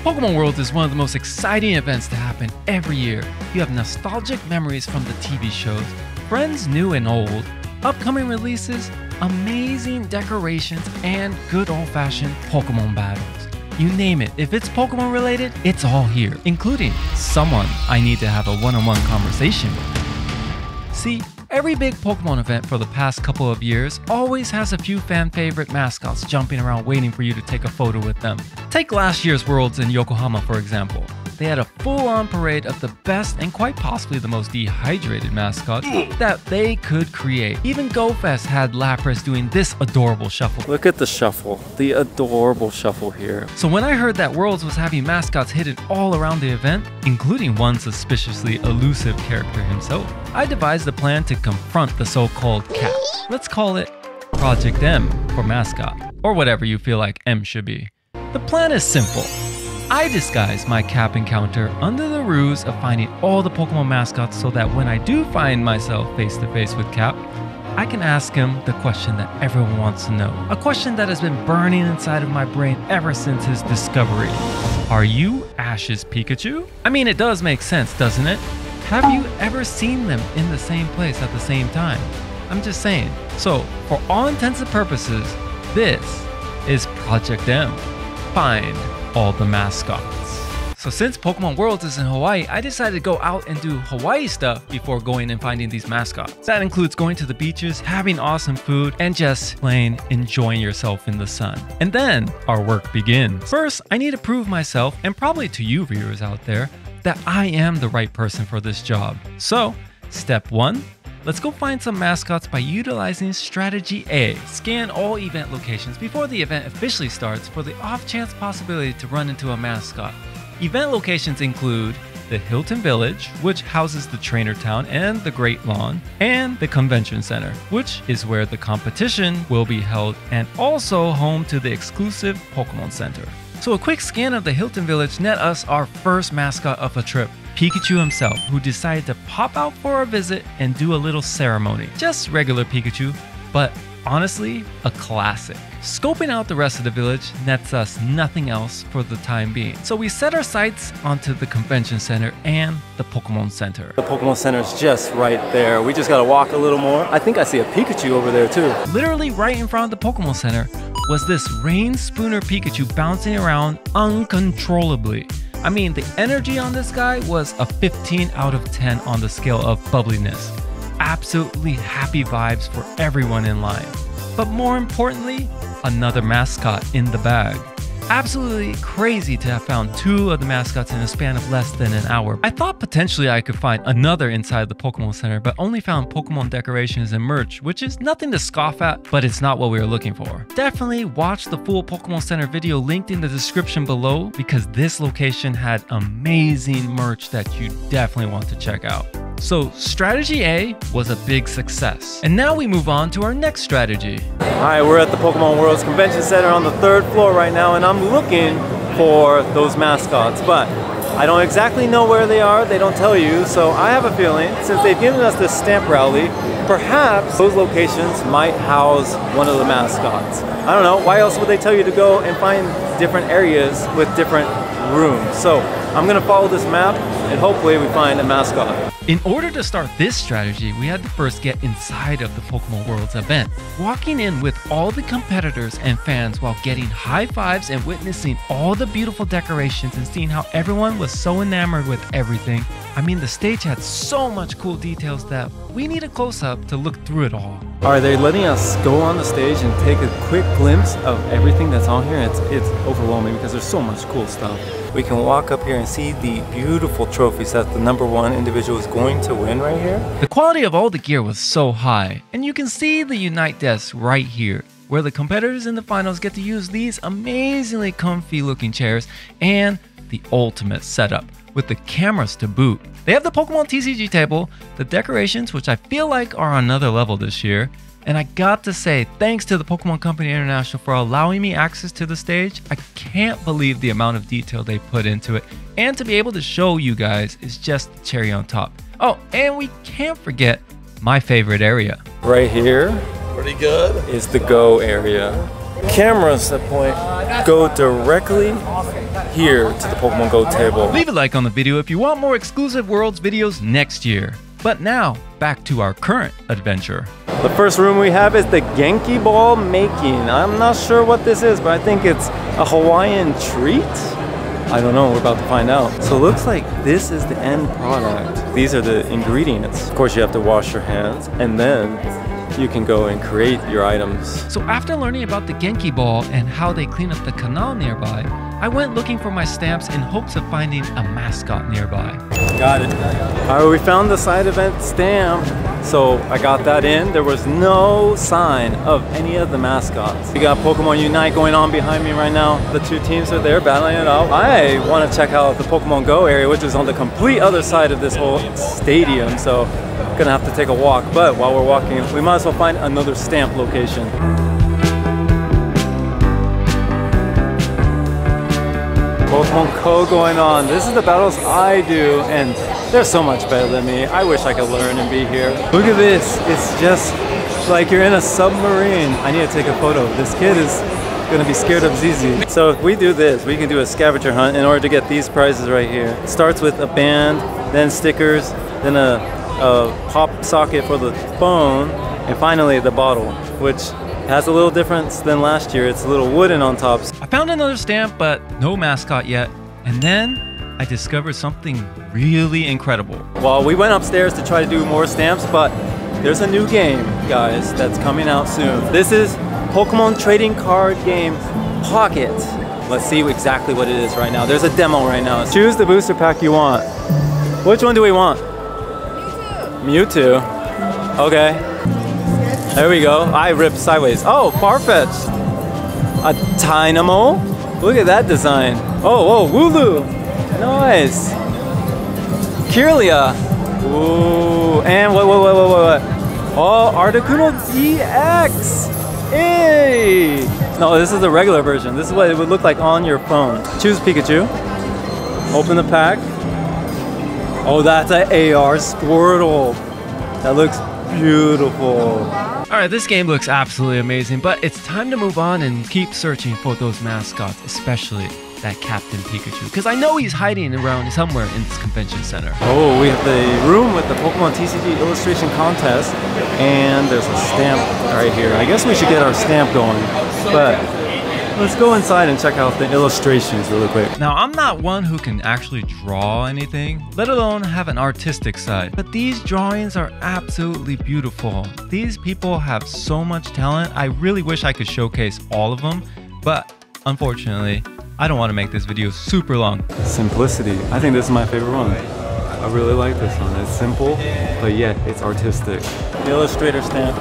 Pokemon Worlds is one of the most exciting events to happen every year. You have nostalgic memories from the TV shows, friends new and old, upcoming releases, amazing decorations, and good old-fashioned Pokemon battles. You name it, if it's Pokemon related, it's all here, including someone I need to have a one-on-one conversation with. See, every big Pokemon event for the past couple of years always has a few fan-favorite mascots jumping around waiting for you to take a photo with them. Take last year's Worlds in Yokohama for example. They had a full-on parade of the best and quite possibly the most dehydrated mascots that they could create. Even GoFest had Lapras doing this adorable shuffle. Look at the shuffle, the adorable shuffle here. So when I heard that Worlds was having mascots hidden all around the event, including one suspiciously elusive character himself, I devised a plan to confront the so-called Cap. Let's call it Project M for mascot, or whatever you feel like M should be. The plan is simple. I disguise my Cap encounter under the ruse of finding all the Pokemon mascots so that when I do find myself face to face with Cap, I can ask him the question that everyone wants to know. A question that has been burning inside of my brain ever since his discovery. Are you Ash's Pikachu? I mean, it does make sense, doesn't it? Have you ever seen them in the same place at the same time? I'm just saying. So, for all intents and purposes, this is Project M. Find all the mascots. So since Pokemon Worlds is in Hawaii, I decided to go out and do Hawaii stuff before going and finding these mascots. That includes going to the beaches, having awesome food, and just plain enjoying yourself in the sun. And then our work begins. First, I need to prove myself, and probably to you viewers out there, that I am the right person for this job. So, step 1. Let's go find some mascots by utilizing strategy A. Scan all event locations before the event officially starts for the off-chance possibility to run into a mascot. Event locations include the Hilton Village, which houses the Trainer Town and the Great Lawn, and the Convention Center, which is where the competition will be held and also home to the exclusive Pokemon Center. So a quick scan of the Hilton Village net us our first mascot of a trip, Pikachu himself, who decided to pop out for a visit and do a little ceremony. Just regular Pikachu, but honestly, a classic. Scoping out the rest of the village nets us nothing else for the time being. So we set our sights onto the Convention Center and the Pokemon Center. The Pokemon Center is just right there. We just gotta walk a little more. I think I see a Pikachu over there too. Literally right in front of the Pokemon Center was this Rain Spooner Pikachu bouncing around uncontrollably. I mean, the energy on this guy was a 15 out of 10 on the scale of bubbliness. Absolutely happy vibes for everyone in line. But more importantly, another mascot in the bag. Absolutely crazy to have found 2 of the mascots in a span of less than an hour. I thought potentially I could find another inside the Pokemon Center, but only found Pokemon decorations and merch, which is nothing to scoff at, but it's not what we were looking for. Definitely watch the full Pokemon Center video linked in the description below because this location had amazing merch that you definitely want to check out. So strategy A was a big success. And now we move on to our next strategy. All right, we're at the Pokemon Worlds Convention Center on the 3rd floor right now, and I'm looking for those mascots, but I don't exactly know where they are. They don't tell you, so I have a feeling since they've given us this stamp rally, perhaps those locations might house one of the mascots. I don't know, why else would they tell you to go and find different areas with different rooms? So I'm gonna follow this map and hopefully we find a mascot. In order to start this strategy, we had to first get inside of the Pokemon Worlds event. Walking in with all the competitors and fans while getting high fives and witnessing all the beautiful decorations and seeing how everyone was so enamored with everything. I mean, the stage had so much cool details that we need a close-up to look through it all. Are they letting us go on the stage and take a quick glimpse of everything that's on here? It's overwhelming because there's so much cool stuff. We can walk up here and see the beautiful trophies that the #1 individual is going to win right here. The quality of all the gear was so high, and you can see the Unite desk right here, where the competitors in the finals get to use these amazingly comfy looking chairs and the ultimate setup with the cameras to boot. They have the Pokemon TCG table, the decorations, which I feel like are on another level this year. And I got to say, thanks to the Pokemon Company International for allowing me access to the stage. I can't believe the amount of detail they put into it. And to be able to show you guys is just the cherry on top. Oh, and we can't forget my favorite area. Right here, pretty good, is the Go area. Cameras that point go directly here to the Pokemon Go table. Leave a like on the video if you want more exclusive Worlds videos next year. But now, back to our current adventure. The first room we have is the Genki Ball making. I'm not sure what this is, but I think it's a Hawaiian treat. I don't know, we're about to find out. So it looks like this is the end product. These are the ingredients. Of course, you have to wash your hands, and then you can go and create your items. So after learning about the Genki Ball and how they clean up the canal nearby, I went looking for my stamps in hopes of finding a mascot nearby. Got it. All right, we found the side event stamp. So I got that in. There was no sign of any of the mascots. We got Pokemon Unite going on behind me right now. The two teams are there battling it out. I want to check out the Pokemon Go area, which is on the complete other side of this whole stadium. So I'm gonna have to take a walk. But while we're walking, we might as well find another stamp location. Pokemon Go going on. This is the battles I do, and they're so much better than me. I wish I could learn and be here. Look at this. It's just like you're in a submarine. I need to take a photo. This kid is gonna be scared of ZZ. So if we do this, we can do a scavenger hunt in order to get these prizes right here. It starts with a band, then stickers, then a pop socket for the phone, and finally the bottle, which has a little difference than last year. It's a little wooden on top. I found another stamp, but no mascot yet. And then I discovered something really incredible. Well, we went upstairs to try to do more stamps, but there's a new game, guys, that's coming out soon. This is Pokemon trading card game Pocket. Let's see exactly what it is right now. There's a demo right now. Choose the booster pack you want. Which one do we want? Mewtwo. Mewtwo. Okay. There we go. I ripped sideways. Oh, Farfetch'd. A Dynamo. Look at that design. Oh, Wooloo. Nice. Kirlia. Ooh. And what? Oh, Articuno DX. Hey. No, this is the regular version. This is what it would look like on your phone. Choose Pikachu. Open the pack. Oh, that's an AR Squirtle. That looks beautiful. Alright, this game looks absolutely amazing, but it's time to move on and keep searching for those mascots, especially that Captain Pikachu, because I know he's hiding around somewhere in this convention center. Oh, we have the room with the Pokemon TCG illustration contest, and there's a stamp right here. I guess we should get our stamp going, but let's go inside and check out the illustrations really quick. Now, I'm not one who can actually draw anything, let alone have an artistic side, but these drawings are absolutely beautiful. These people have so much talent. I really wish I could showcase all of them, but unfortunately, I don't want to make this video super long. Simplicity. I think this is my favorite one. I really like this one. It's simple, but yet it's artistic. The illustrator stamp.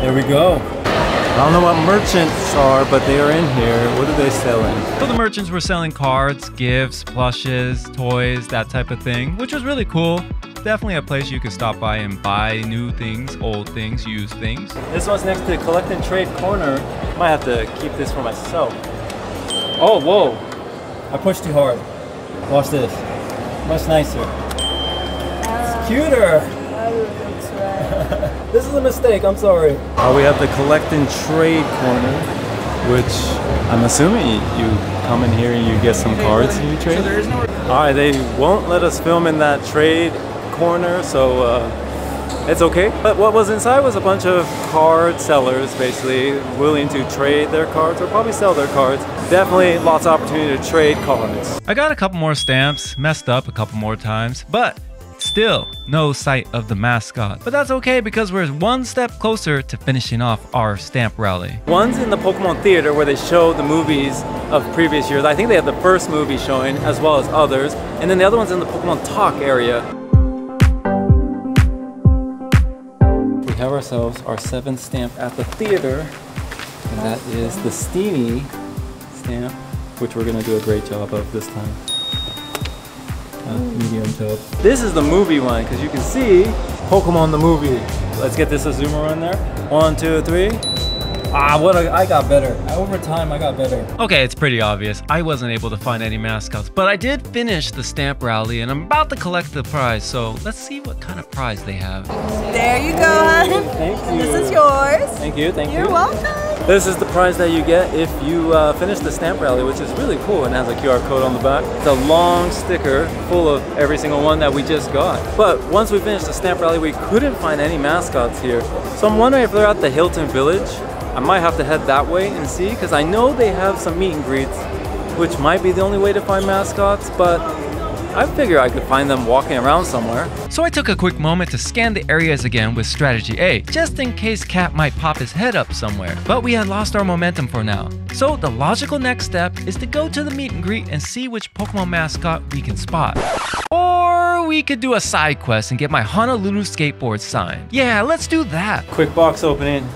There we go. I don't know what merchants are, but they are in here. What are they selling? So the merchants were selling cards, gifts, plushes, toys, that type of thing, which was really cool. Definitely a place you could stop by and buy new things, old things, used things. This one's next to the collect and trade corner. Might have to keep this for myself. Oh, whoa. I pushed too hard. Watch this. Much nicer. It's cuter. This is a mistake, I'm sorry. We have the collect and trade corner, which I'm assuming you come in here and you get some cards and you trade. Alright, they won't let us film in that trade corner, so it's okay. But what was inside was a bunch of card sellers, basically willing to trade their cards or probably sell their cards. Definitely lots of opportunity to trade cards. I got a couple more stamps, messed up a couple more times, but still no sight of the mascot. But that's okay because we're one step closer to finishing off our stamp rally. One's in the Pokemon Theater where they show the movies of previous years. I think they have the first movie showing as well as others. And then the other one's in the Pokemon Talk area. We have ourselves our 7th stamp at the theater. And that is the Steenie stamp, which we're gonna do a great job of this time. Medium top. This is the movie one because you can see Pokemon the movie. Let's get this a zoomer on there. 1, 2, 3. I got better. Over time, I got better. Okay, it's pretty obvious. I wasn't able to find any mascots, but I did finish the stamp rally and I'm about to collect the prize. So let's see what kind of prize they have. There you go, hon. Thank you. This is yours. Thank you. Thank you. You're welcome. This is the prize that you get if you finish the stamp rally, which is really cool and has a QR code on the back. It's a long sticker full of every single one that we just got. But once we finished the stamp rally, we couldn't find any mascots here. So I'm wondering if they're at the Hilton Village. I might have to head that way and see, because I know they have some meet and greets, which might be the only way to find mascots, but I figure I could find them walking around somewhere. So I took a quick moment to scan the areas again with strategy A, just in case Cap might pop his head up somewhere. But we had lost our momentum for now. So the logical next step is to go to the meet and greet and see which Pokemon mascot we can spot. Or we could do a side quest and get my Honolulu skateboard signed. Yeah, let's do that. Quick box opening.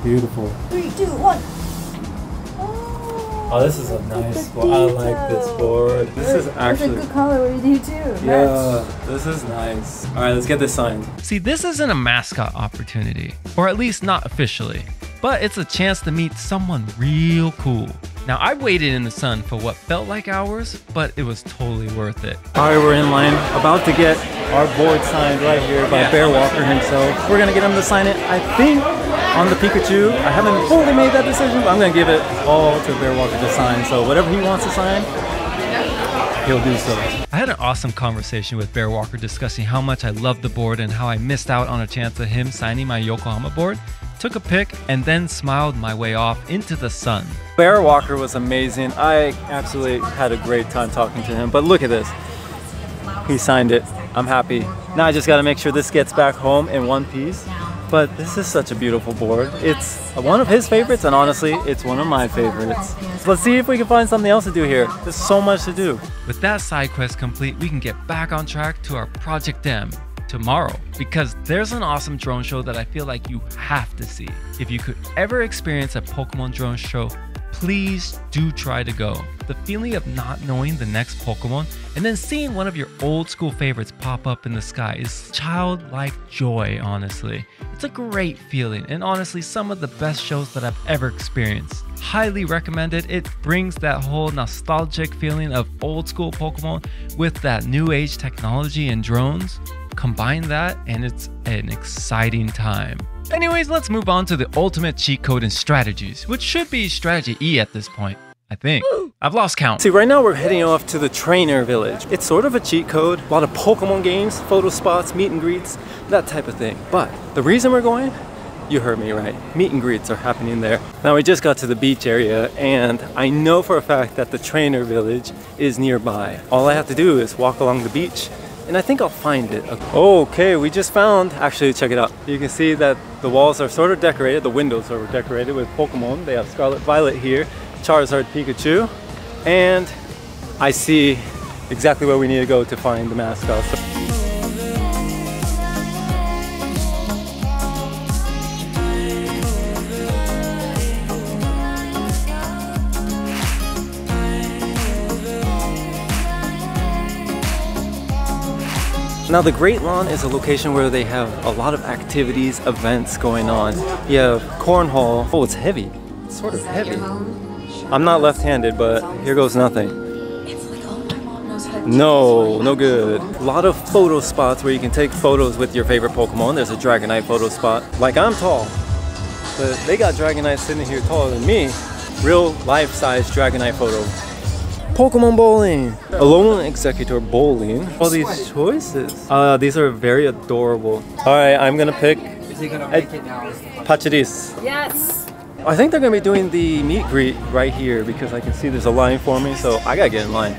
Beautiful. 3, 2, 1. Oh, this is a nice board. I like this board. This is actually... It's a good color with you too. Yeah, this is nice. All right, let's get this signed. See, this isn't a mascot opportunity, or at least not officially, but it's a chance to meet someone real cool. Now, I waited in the sun for what felt like hours, but it was totally worth it. All right, we're in line, about to get our board signed right here by Bear Walker himself. We're gonna get him to sign it, I think, on the Pikachu. I haven't fully made that decision, but I'm gonna give it all to Bear Walker to sign. So whatever he wants to sign, he'll do so. I had an awesome conversation with Bear Walker discussing how much I loved the board and how I missed out on a chance of him signing my Yokohama board. Took a pic and then smiled my way off into the sun. Bear Walker was amazing. I absolutely had a great time talking to him, but look at this. He signed it. I'm happy. Now I just gotta make sure this gets back home in one piece. But this is such a beautiful board. It's one of his favorites, and honestly, it's one of my favorites. Let's see if we can find something else to do here. There's so much to do. With that side quest complete, we can get back on track to our Project M tomorrow, because there's an awesome drone show that I feel like you have to see. If you could ever experience a Pokemon drone show, please do try to go. The feeling of not knowing the next Pokemon and then seeing one of your old school favorites pop up in the sky is childlike joy, honestly. It's a great feeling, and honestly some of the best shows that I've ever experienced. Highly recommended. It brings that whole nostalgic feeling of old school Pokemon with that new age technology and drones. Combine that and it's an exciting time. Anyways, let's move on to the ultimate cheat code and strategies, which should be strategy E at this point, I think. I've lost count. See, right now we're heading off to the Trainer Village. It's sort of a cheat code, a lot of Pokemon games, photo spots, meet and greets, that type of thing. But the reason we're going, you heard me right, meet and greets are happening there. Now we just got to the beach area, and I know for a fact that the Trainer Village is nearby. All I have to do is walk along the beach, and I think I'll find it. Okay, we just found, actually check it out. You can see that the walls are sort of decorated, the windows are decorated with Pokemon. They have Scarlet Violet here, Charizard, Pikachu, and I see exactly where we need to go to find the mascots. Now the Great Lawn is a location where they have a lot of activities, events going on. You have cornhole. Oh, it's heavy. It's sort of heavy. I'm not left-handed, but here goes nothing. No, no good. A lot of photo spots where you can take photos with your favorite Pokemon. There's a Dragonite photo spot. Like, I'm tall, but they got Dragonites sitting here taller than me. Real life-size Dragonite photo. Pokemon bowling, Alone Executor bowling. All these choices. These are very adorable. All right, I'm gonna pick Pachadis. Yes. I think they're gonna be doing the meet greet right here because I can see there's a line for me, so I gotta get in line.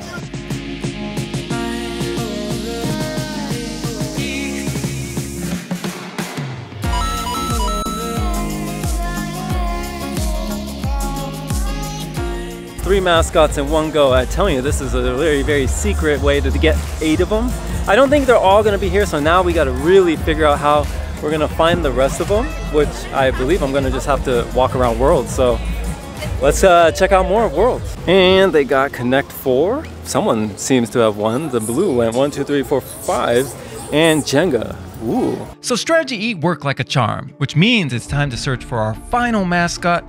Three mascots in one go. I tell you, this is a very, very secret way to get 8 of them. I don't think they're all gonna be here, so now we gotta really figure out how we're gonna find the rest of them, which I believe I'm gonna just have to walk around Worlds. So let's check out more of Worlds. And they got Connect 4. Someone seems to have won. The blue went 1, 2, 3, 4, 5. And Jenga. Ooh. So strategy E worked like a charm, which means it's time to search for our final mascot,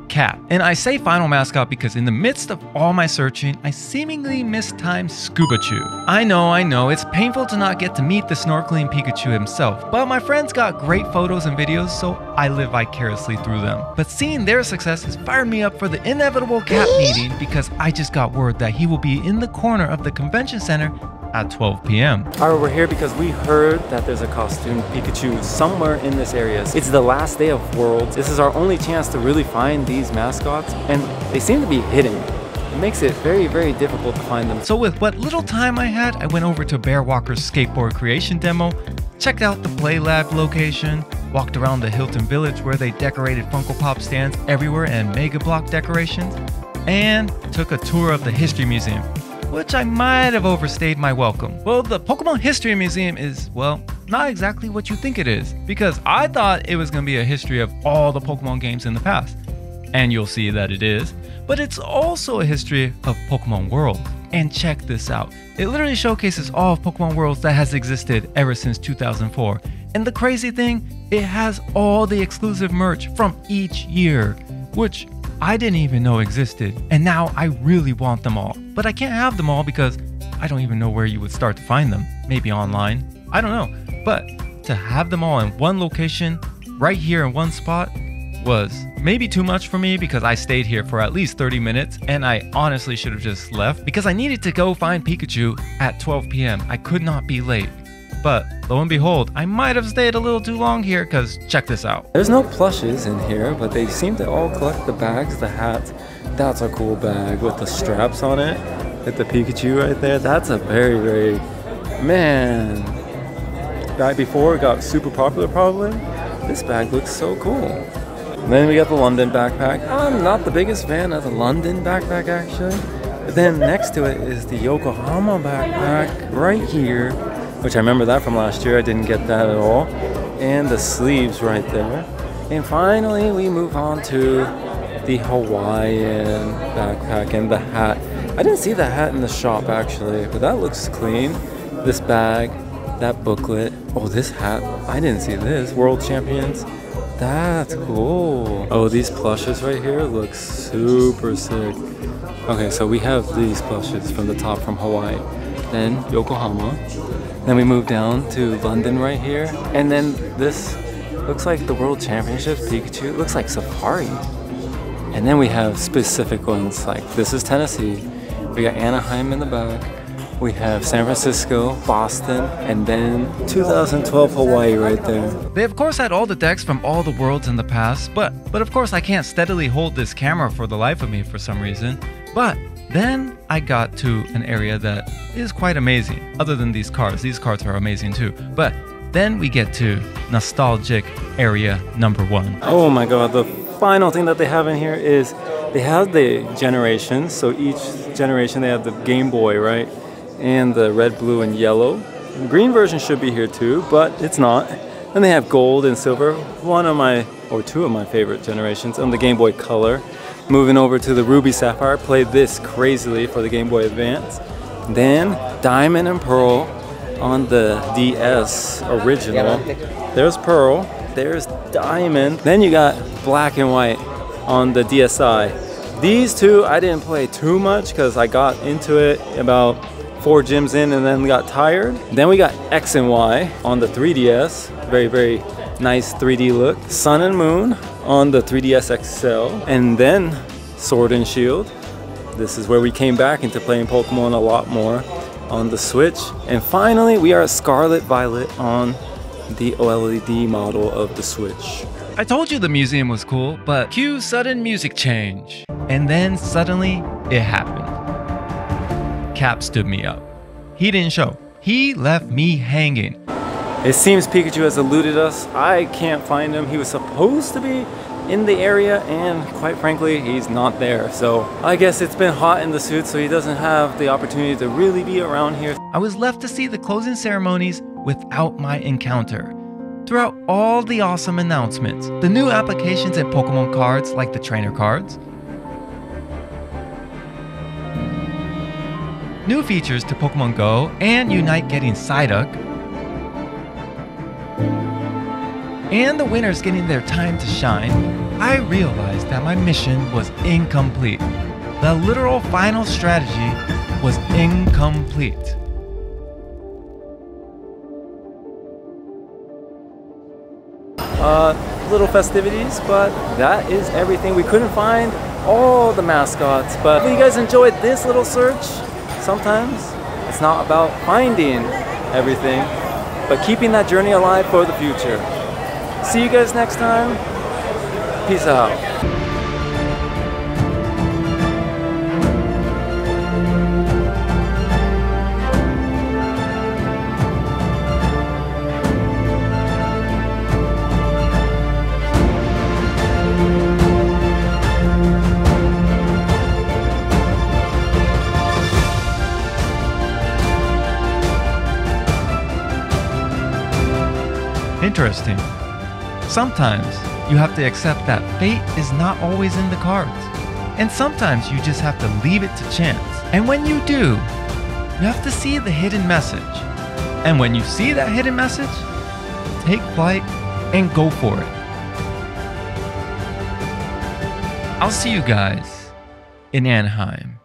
Cap. And I say final mascot because in the midst of all my searching, I seemingly mistimed Scubachu. I know, it's painful to not get to meet the snorkeling Pikachu himself, but my friends got great photos and videos, so I live vicariously through them. But seeing their success has fired me up for the inevitable Cap meeting because I just got word that he will be in the corner of the convention center at 12 p.m. Alright, we're here because we heard that there's a costume Pikachu somewhere in this area. It's the last day of Worlds. This is our only chance to really find these mascots, and they seem to be hidden. It makes it very, very difficult to find them. So with what little time I had, I went over to Bear Walker's skateboard creation demo, checked out the Play Lab location, walked around the Hilton Village where they decorated Funko Pop stands everywhere and Mega Block decorations, and took a tour of the History Museum, which I might have overstayed my welcome. Well, the Pokemon History Museum is, well, not exactly what you think it is, because I thought it was going to be a history of all the Pokemon games in the past, and you'll see that it is, but it's also a history of Pokemon World. And check this out, it literally showcases all of Pokemon Worlds that has existed ever since 2004, and the crazy thing, it has all the exclusive merch from each year, which I didn't even know existed, and now I really want them all. But I can't have them all because I don't even know where you would start to find them. Maybe online, I don't know. But to have them all in one location, right here in one spot, was maybe too much for me because I stayed here for at least 30 minutes and I honestly should have just left because I needed to go find Pikachu at 12 p.m. I could not be late. But lo and behold, I might have stayed a little too long here because check this out. There's no plushes in here, but they seem to all collect the bags, the hats. That's a cool bag with the straps on it, with the Pikachu right there. That's a very, very, man. Right before it got super popular probably. This bag looks so cool. And then we got the London backpack. I'm not the biggest fan of the London backpack actually. But then next to it is the Yokohama backpack right here, which I remember that from last year. I didn't get that at all. And the sleeves right there. And finally we move on to the Hawaiian backpack and the hat. I didn't see the hat in the shop actually, but that looks clean. This bag, that booklet. Oh, this hat, I didn't see this. World Champions. That's cool. Oh, these plushes right here look super sick. Okay, so we have these plushes from the top from Hawaii. Then Yokohama. Then we move down to London right here. And then this looks like the World Championships Pikachu. It looks like Safari. And then we have specific ones like this is Tennessee. We got Anaheim in the back. We have San Francisco, Boston, and then 2012 Hawaii right there. They of course had all the decks from all the worlds in the past, but of course I can't steadily hold this camera for the life of me for some reason. But then I got to an area that is quite amazing. Other than these cards are amazing too. But then we get to nostalgic area number 1. Oh my god, the final thing that they have in here is they have the generations. So each generation they have the Game Boy, right? And the red, blue, and yellow. The green version should be here too, but it's not. Then they have gold and silver, two of my favorite generations, on the Game Boy Color. Moving over to the Ruby Sapphire, played this crazily for the Game Boy Advance. Then Diamond and Pearl on the DS original. There's Pearl, there's Diamond. Then you got Black and White on the DSi. These two I didn't play too much because I got into it about 4 gyms in and then got tired. Then we got X and Y on the 3DS. Very, very nice 3D look. Sun and Moon on the 3DS XL. And then Sword and Shield. This is where we came back into playing Pokemon a lot more on the Switch. And finally, we are Scarlet Violet on the OLED model of the Switch. I told you the museum was cool, but cue sudden music change. And then suddenly, it happened. Cap stood me up. He didn't show. He left me hanging. It seems Pikachu has eluded us. I can't find him. He was supposed to be in the area and quite frankly, he's not there. So I guess it's been hot in the suit so he doesn't have the opportunity to really be around here. I was left to see the closing ceremonies without my encounter. Throughout all the awesome announcements, the new applications and Pokemon cards like the trainer cards, new features to Pokemon Go and Unite getting Psyduck, and the winners getting their time to shine, I realized that my mission was incomplete. The literal final strategy was incomplete. Little festivities, but that is everything. We couldn't find all the mascots, but if you guys enjoyed this little search, sometimes it's not about finding everything, but keeping that journey alive for the future. See you guys next time. Peace out. Interesting. Sometimes you have to accept that fate is not always in the cards. And sometimes you just have to leave it to chance. And when you do, you have to see the hidden message. And when you see that hidden message, take flight and go for it. I'll see you guys in Anaheim.